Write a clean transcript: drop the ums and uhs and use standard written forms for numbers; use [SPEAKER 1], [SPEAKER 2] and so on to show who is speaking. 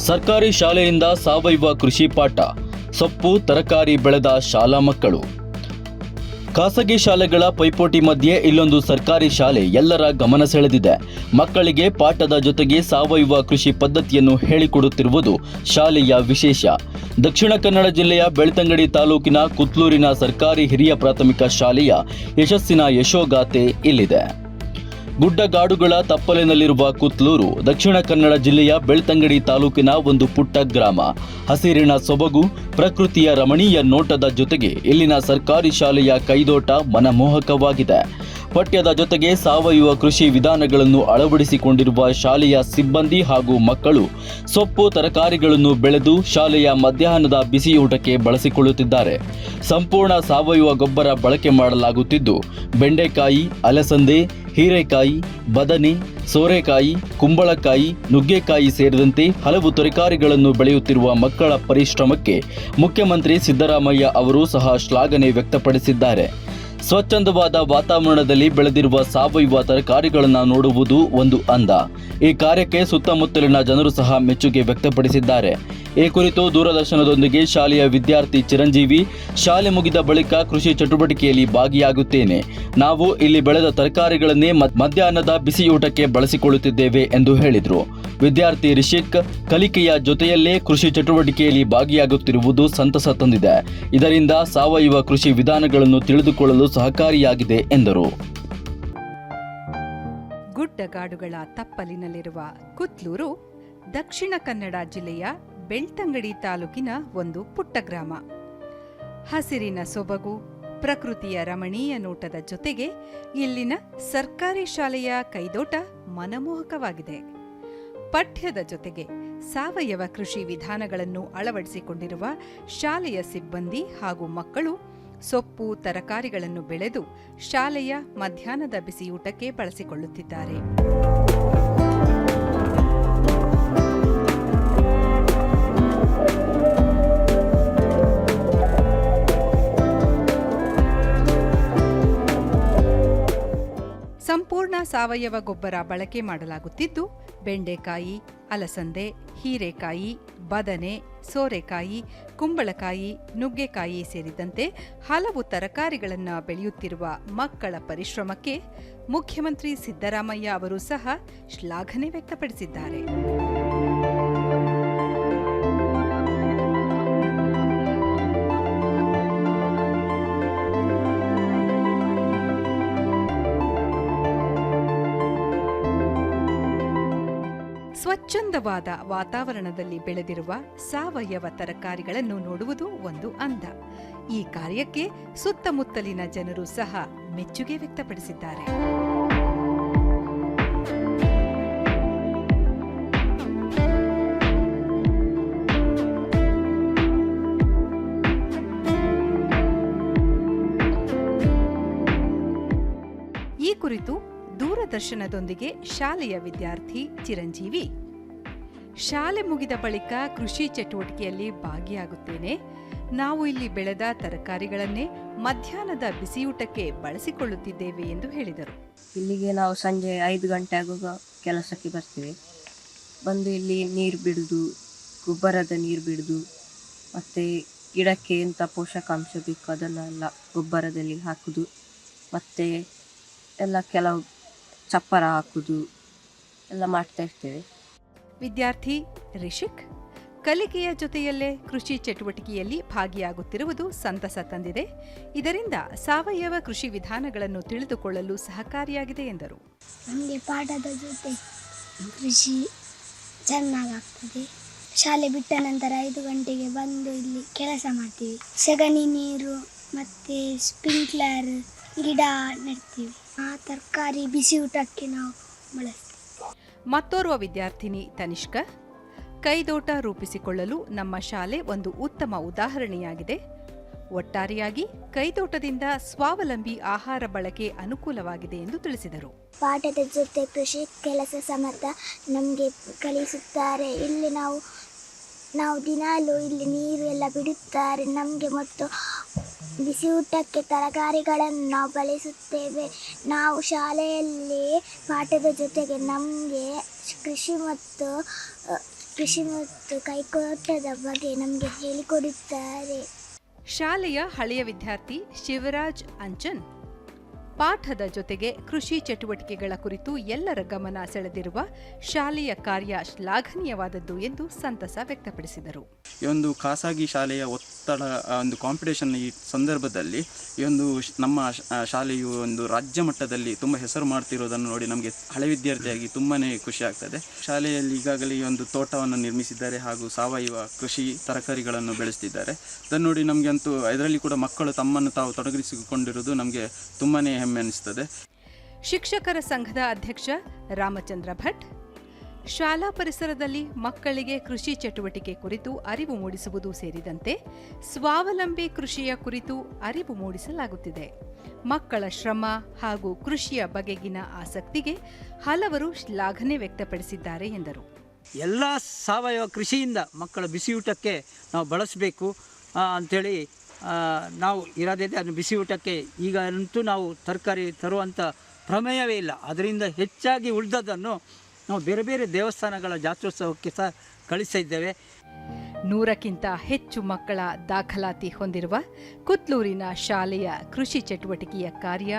[SPEAKER 1] ಸರ್ಕಾರಿ ಶಾಲೆಯಿಂದ ಸಾವಯವ ಕೃಷಿ ಪಾಠ, ಸೊಪ್ಪು ತರಕಾರಿ ಬೆಳೆದ ಶಾಲಾ ಮಕ್ಕಳು. ಖಾಸಗಿ ಶಾಲೆಗಳ ಪೈಪೋಟಿ ಮಧ್ಯೆ ಇಲ್ಲೊಂದು ಸರ್ಕಾರಿ ಶಾಲೆ ಎಲ್ಲರ ಗಮನ ಸೆಳೆದಿದೆ. ಮಕ್ಕಳಿಗೆ ಪಾಠದ ಜೊತೆಗೆ ಸಾವಯವ ಕೃಷಿ ಪದ್ಧತಿಯನ್ನು ಹೇಳಿಕೊಡುತ್ತಿರುವುದು ಶಾಲೆಯ ವಿಶೇಷ. ದಕ್ಷಿಣ ಕನ್ನಡ ಜಿಲ್ಲೆಯ ಬೆಳ್ತಂಗಡಿ ತಾಲೂಕಿನ ಕುತ್ಲೂರಿನ ಸರ್ಕಾರಿ ಹಿರಿಯ ಪ್ರಾಥಮಿಕ ಶಾಲೆಯ ಯಶಸ್ಸಿನ ಯಶೋಗಾಥೆ ಇಲ್ಲಿದೆ. ಗುಡ್ಡಗಾಡುಗಳ ತಪ್ಪಲಿನಲ್ಲಿರುವ ಕುತ್ಲೂರು ದಕ್ಷಿಣ ಕನ್ನಡ ಜಿಲ್ಲೆಯ ಬೆಳ್ತಂಗಡಿ ತಾಲೂಕಿನ ಒಂದು ಪುಟ್ಟ ಗ್ರಾಮ. ಹಸಿರಿನ ಸೊಬಗು, ಪ್ರಕೃತಿಯ ರಮಣೀಯ ನೋಟದ ಜೊತೆಗೆ ಇಲ್ಲಿನ ಸರ್ಕಾರಿ ಶಾಲೆಯ ಕೈದೋಟ ಮನಮೋಹಕವಾಗಿದೆ. ಪಠ್ಯದ ಜೊತೆಗೆ ಸಾವಯವ ಕೃಷಿ ವಿಧಾನಗಳನ್ನು ಅಳವಡಿಸಿಕೊಂಡಿರುವ ಶಾಲೆಯ ಸಿಬ್ಬಂದಿ ಹಾಗೂ ಮಕ್ಕಳು ಸೊಪ್ಪು ತರಕಾರಿಗಳನ್ನು ಬೆಳೆದು ಶಾಲೆಯ ಮಧ್ಯಾಹ್ನದ ಬಿಸಿಯೂಟಕ್ಕೆ ಬಳಸಿಕೊಳ್ಳುತ್ತಿದ್ದಾರೆ. ಸಂಪೂರ್ಣ ಸಾವಯವ ಗೊಬ್ಬರ ಬಳಕೆ ಮಾಡಲಾಗುತ್ತಿದ್ದು, ಬೆಂಡೆಕಾಯಿ, ಅಲಸಂದೆ, ಹೀರೆಕಾಯಿ, ಬದನೆ, ಸೋರೆಕಾಯಿ, ಕುಂಬಳಕಾಯಿ, ನುಗ್ಗೆಕಾಯಿ ಸೇರಿದಂತೆ ಹಲವು ತರಕಾರಿಗಳನ್ನು ಬೆಳೆಯುತ್ತಿರುವ ಮಕ್ಕಳ ಪರಿಶ್ರಮಕ್ಕೆ ಮುಖ್ಯಮಂತ್ರಿ ಸಿದ್ದರಾಮಯ್ಯ ಅವರು ಸಹ ಶ್ಲಾಘನೆ ವ್ಯಕ್ತಪಡಿಸಿದ್ದಾರೆ. ಸ್ವಚ್ಛಂದವಾದ ವಾತಾವರಣದಲ್ಲಿ ಬೆಳೆದಿರುವ ಸಾವಯವ ತರಕಾರಿಗಳನ್ನು ನೋಡುವುದು ಒಂದು ಅಂದ. ಈ ಕಾರ್ಯಕ್ಕೆ ಸುತ್ತಮುತ್ತಲಿನ ಜನರು ಸಹ ಮೆಚ್ಚುಗೆ ವ್ಯಕ್ತಪಡಿಸಿದ್ದಾರೆ. ಈ ಕುರಿತು ದೂರದರ್ಶನದೊಂದಿಗೆ ಶಾಲೆಯ ವಿದ್ಯಾರ್ಥಿ ಚಿರಂಜೀವಿ, ಶಾಲೆ ಮುಗಿದ ಬಳಿಕ ಕೃಷಿ ಚಟುವಟಿಕೆಯಲ್ಲಿ ಭಾಗಿಯಾಗುತ್ತೇನೆ. ನಾವು ಇಲ್ಲಿ ಬೆಳೆದ ತರಕಾರಿಗಳನ್ನೇ ಮಧ್ಯಾಹ್ನದ ಬಿಸಿಯೂಟಕ್ಕೆ ಬಳಸಿಕೊಳ್ಳುತ್ತಿದ್ದೇವೆ ಎಂದು ಹೇಳಿದರು. ವಿದ್ಯಾರ್ಥಿ ರಿಷಿಕ್ ಕಲಿಕೆಯ ಜೊತೆಯಲ್ಲೇ ಕೃಷಿ ಚಟುವಟಿಕೆಯಲ್ಲಿ ಭಾಗಿಯಾಗುತ್ತಿರುವುದು ಸಂತಸ ತಂದಿದೆ. ಇದರಿಂದ ಸಾವಯವ ಕೃಷಿ ವಿಧಾನಗಳನ್ನು ತಿಳಿದುಕೊಳ್ಳಲು ಸಹಕಾರಿಯಾಗಿದೆ ಎಂದರು.
[SPEAKER 2] ಗುಡ್ಡಗಾಡುಗಳ ತಪ್ಪಲಿನಲ್ಲಿರುವ ಕುತ್ಲೂರು ದಕ್ಷಿಣ ಕನ್ನಡ ಜಿಲ್ಲೆಯ ಬೆಳ್ತಂಗಡಿ ತಾಲೂಕಿನ ಒಂದು ಪುಟ್ಟ ಗ್ರಾಮ. ಹಸಿರಿನ ಸೊಬಗು, ಪ್ರಕೃತಿಯ ರಮಣೀಯ ನೋಟದ ಜೊತೆಗೆ ಇಲ್ಲಿನ ಸರ್ಕಾರಿ ಶಾಲೆಯ ಕೈದೋಟ ಮನಮೋಹಕವಾಗಿದೆ. ಪಠ್ಯದ ಜೊತೆಗೆ ಸಾವಯವ ಕೃಷಿ ವಿಧಾನಗಳನ್ನು ಅಳವಡಿಸಿಕೊಂಡಿರುವ ಶಾಲೆಯ ಸಿಬ್ಬಂದಿ ಹಾಗೂ ಮಕ್ಕಳು ಸೊಪ್ಪು ತರಕಾರಿಗಳನ್ನು ಬೆಳೆದು ಶಾಲೆಯ ಮಧ್ಯಾಹ್ನದ ಬಿಸಿಯೂಟಕ್ಕೆ ಬಳಸಿಕೊಳ್ಳುತ್ತಿದ್ದಾರೆ. ಸಂಪೂರ್ಣ ಸಾವಯವ ಗೊಬ್ಬರ ಬಳಕೆ ಮಾಡಲಾಗುತ್ತಿದ್ದು, ಬೆಂಡೆಕಾಯಿ, ಅಲಸಂದೆ, ಹೀರೆಕಾಯಿ, ಬದನೆ, ಸೋರೆಕಾಯಿ, ಕುಂಬಳಕಾಯಿ, ನುಗ್ಗೆಕಾಯಿ ಸೇರಿದಂತೆ ಹಲವು ತರಕಾರಿಗಳನ್ನು ಬೆಳೆಯುತ್ತಿರುವ ಮಕ್ಕಳ ಪರಿಶ್ರಮಕ್ಕೆ ಮುಖ್ಯಮಂತ್ರಿ ಸಿದ್ದರಾಮಯ್ಯ ಅವರು ಸಹ ಶ್ಲಾಘನೆ ವ್ಯಕ್ತಪಡಿಸಿದ್ದಾರೆ. ಸ್ವಚ್ಛಂದವಾದ ವಾತಾವರಣದಲ್ಲಿ ಬೆಳೆದಿರುವ ಸಾವಯವ ತರಕಾರಿಗಳನ್ನು ನೋಡುವುದು ಒಂದು ಅಂದ. ಈ ಕಾರ್ಯಕ್ಕೆ ಸುತ್ತಮುತ್ತಲಿನ ಜನರು ಸಹ ಮೆಚ್ಚುಗೆ ವ್ಯಕ್ತಪಡಿಸಿದ್ದಾರೆ. ಈ ಕುರಿತು ದೂರದರ್ಶನದೊಂದಿಗೆ ಶಾಲೆಯ ವಿದ್ಯಾರ್ಥಿ ಚಿರಂಜೀವಿ, ಶಾಲೆ ಮುಗಿದ ಬಳಿಕ ಕೃಷಿ ಚಟುವಟಿಕೆಯಲ್ಲಿ ಭಾಗಿಯಾಗುತ್ತೇನೆ. ನಾವು ಇಲ್ಲಿ ಬೆಳೆದ ತರಕಾರಿಗಳನ್ನೇ ಮಧ್ಯಾಹ್ನದ ಬಿಸಿಯೂಟಕ್ಕೆ ಬಳಸಿಕೊಳ್ಳುತ್ತಿದ್ದೇವೆ ಎಂದು ಹೇಳಿದರು.
[SPEAKER 3] ಇಲ್ಲಿಗೆ ನಾವು ಸಂಜೆ 5 ಗಂಟೆ ಆಗುವಾಗ ಕೆಲಸಕ್ಕೆ ಬರ್ತೀವಿ. ಬಂದು ಇಲ್ಲಿ ನೀರು ಬಿಡುದು, ಗೊಬ್ಬರದ ನೀರು ಬಿಡುದು, ಮತ್ತು ಗಿಡಕ್ಕೆ ಎಂಥ ಪೋಷಕಾಂಶ ಬೇಕು ಅದನ್ನೆಲ್ಲ ಗೊಬ್ಬರದಲ್ಲಿ ಹಾಕುದು, ಮತ್ತು ಎಲ್ಲ ಕೆಲವು ಚಪ್ಪರ ಹಾಕುದು ಎಲ್ಲ ಮಾಡ್ತಾ ಇರ್ತೇವೆ.
[SPEAKER 2] ವಿದ್ಯಾರ್ಥಿ ರಿಷಿಕ್ ಕಲಿಕೆಯ ಜೊತೆಯಲ್ಲೇ ಕೃಷಿ ಚಟುವಟಿಕೆಯಲ್ಲಿ ಭಾಗಿಯಾಗುತ್ತಿರುವುದು ಸಂತಸ ತಂದಿದೆ. ಇದರಿಂದ ಸಾವಯವ ಕೃಷಿ ವಿಧಾನಗಳನ್ನು ತಿಳಿದುಕೊಳ್ಳಲು ಸಹಕಾರಿಯಾಗಿದೆ ಎಂದರು.
[SPEAKER 4] ನಮಗೆ ಪಾಠದ ಜೊತೆ ಕೃಷಿ ಚೆನ್ನಾಗಾಗ್ತದೆ. ಶಾಲೆ ಬಿಟ್ಟ ನಂತರ 5 ಗಂಟೆಗೆ ಬಂದು ಇಲ್ಲಿ ಕೆಲಸ ಮಾಡ್ತೀವಿ. ಸಗಣಿ ನೀರು ಮತ್ತು ಸ್ಪ್ರಿಂಕ್ಲರ್ ಗಿಡ ನೆಡ್ತೀವಿ. ಆ ತರಕಾರಿ ಬಿಸಿಯೂಟಕ್ಕೆ ನಾವು ಬಳಸ್ತೀವಿ.
[SPEAKER 2] ಮತ್ತೋರ್ವ ವಿದ್ಯಾರ್ಥಿನಿ ತನಿಷ್ಕ, ಕೈದೋಟ ರೂಪಿಸಿಕೊಳ್ಳಲು ನಮ್ಮ ಶಾಲೆ ಒಂದು ಉತ್ತಮ ಉದಾಹರಣೆಯಾಗಿದೆ. ಒಟ್ಟಾರೆಯಾಗಿ ಕೈದೋಟದಿಂದ ಸ್ವಾವಲಂಬಿ ಆಹಾರ ಬಳಕೆ ಅನುಕೂಲವಾಗಿದೆ ಎಂದು ತಿಳಿಸಿದರು.
[SPEAKER 4] ಪಾಠದ ಜೊತೆ ಕೃಷಿ ಕೆಲಸ ಸಮೇತ ನಮಗೆ ಕಲಿಸುತ್ತಾರೆ. ಇಲ್ಲಿ ನಾವು ದಿನಾಲೂ ಇಲ್ಲಿ ನೀರು ಎಲ್ಲ ಬಿಡುತ್ತಾರೆ ನಮಗೆ, ಮತ್ತು ಬಿಸಿಯೂಟಕ್ಕೆ ತರಕಾರಿಗಳನ್ನು ನಾವು ಬಳಸುತ್ತೇವೆ. ನಾವು ಶಾಲೆಯಲ್ಲಿ ಪಾಠದ ಜೊತೆಗೆ ನಮಗೆ ಕೃಷಿ ಮತ್ತು ಕೃಷಿ ಮತ್ತು ಕೈತೋಟದ ಬಗ್ಗೆ ನಮಗೆ ಹೇಳಿಕೊಡುತ್ತಾರೆ.
[SPEAKER 2] ಶಾಲೆಯ ಹಳೆಯ ವಿದ್ಯಾರ್ಥಿ ಶಿವರಾಜ್ ಅಂಚನ್ ಪಾಠದ ಜೊತೆಗೆ ಕೃಷಿ ಚಟುವಟಿಕೆಗಳ ಕುರಿತು ಎಲ್ಲರ ಗಮನ ಸೆಳೆದಿರುವ ಶಾಲೆಯ ಕಾರ್ಯ ಶ್ಲಾಘನೀಯವಾದದ್ದು ಎಂದು ಸಂತಸ ವ್ಯಕ್ತಪಡಿಸಿದರು.
[SPEAKER 5] ಈ ಒಂದು ಖಾಸಗಿ ಶಾಲೆಯ ಒತ್ತಡ ಒಂದು ಕಾಂಪಿಟೇಷನ್ ಈ ಸಂದರ್ಭದಲ್ಲಿ ಈ ಒಂದು ನಮ್ಮ ಶಾಲೆಯು ಒಂದು ರಾಜ್ಯ ಮಟ್ಟದಲ್ಲಿ ತುಂಬ ಹೆಸರು ಮಾಡ್ತಿರೋದನ್ನು ನೋಡಿ ನಮಗೆ ಹಳೆ ವಿದ್ಯಾರ್ಥಿಯಾಗಿ ತುಂಬಾ ಖುಷಿ ಆಗ್ತದೆ. ಶಾಲೆಯಲ್ಲಿ ಈಗಾಗಲೇ ಈ ಒಂದು ತೋಟವನ್ನು ನಿರ್ಮಿಸಿದ್ದಾರೆ ಹಾಗೂ ಸಾವಯವ ಕೃಷಿ ತರಕಾರಿಗಳನ್ನು ಬೆಳೆಸ್ತಿದ್ದಾರೆ. ಅದನ್ನು ನೋಡಿ ನಮಗೆ ಅಂತೂ ಇದರಲ್ಲಿ ಕೂಡ ಮಕ್ಕಳು ತಮ್ಮನ್ನು ತಾವು ತೊಡಗಿಸಿಕೊಂಡಿರುವುದು ನಮಗೆ ತುಂಬಾ ಹೆಮ್ಮೆ ಅನಿಸ್ತದೆ.
[SPEAKER 2] ಶಿಕ್ಷಕರ ಸಂಘದ ಅಧ್ಯಕ್ಷ ರಾಮಚಂದ್ರ ಭಟ್ ಶಾಲಾ ಪರಿಸರದಲ್ಲಿ ಮಕ್ಕಳಿಗೆ ಕೃಷಿ ಚಟುವಟಿಕೆ ಕುರಿತು ಅರಿವು ಮೂಡಿಸುವುದು ಸೇರಿದಂತೆ ಸ್ವಾವಲಂಬಿ ಕೃಷಿಯ ಕುರಿತು ಅರಿವು ಮೂಡಿಸಲಾಗುತ್ತಿದೆ. ಮಕ್ಕಳ ಶ್ರಮ ಹಾಗೂ ಕೃಷಿಯ ಬಗೆಗಿನ ಆಸಕ್ತಿಗೆ ಹಲವರು ಶ್ಲಾಘನೆ ವ್ಯಕ್ತಪಡಿಸಿದ್ದಾರೆ ಎಂದರು.
[SPEAKER 6] ಎಲ್ಲ ಸಾವಯವ ಕೃಷಿಯಿಂದ ಮಕ್ಕಳ ಬಿಸಿಯೂಟಕ್ಕೆ ನಾವು ಬಳಸಬೇಕು ಅಂಥೇಳಿ ನಾವು ಇರೋದೇ ಅದನ್ನು ಬಿಸಿಯೂಟಕ್ಕೆ ಈಗ ಅಂತೂ ನಾವು ತರಕಾರಿ ತರುವಂಥ ಪ್ರಮೇಯವೇ ಇಲ್ಲ. ಅದರಿಂದ ಹೆಚ್ಚಾಗಿ ಉಳಿದದನ್ನು ನಾವು ಬೇರೆ ಬೇರೆ ದೇವಸ್ಥಾನಗಳ ಜಾತ್ರೋತ್ಸವಕ್ಕೆ ಸಹ ಕಳಿಸಿದ್ದೇವೆ.
[SPEAKER 2] 100ಕ್ಕಿಂತ ಹೆಚ್ಚು ಮಕ್ಕಳ ದಾಖಲಾತಿ ಹೊಂದಿರುವ ಕುತ್ಲೂರಿನ ಶಾಲೆಯ ಕೃಷಿ ಚಟುವಟಿಕೆಯ ಕಾರ್ಯ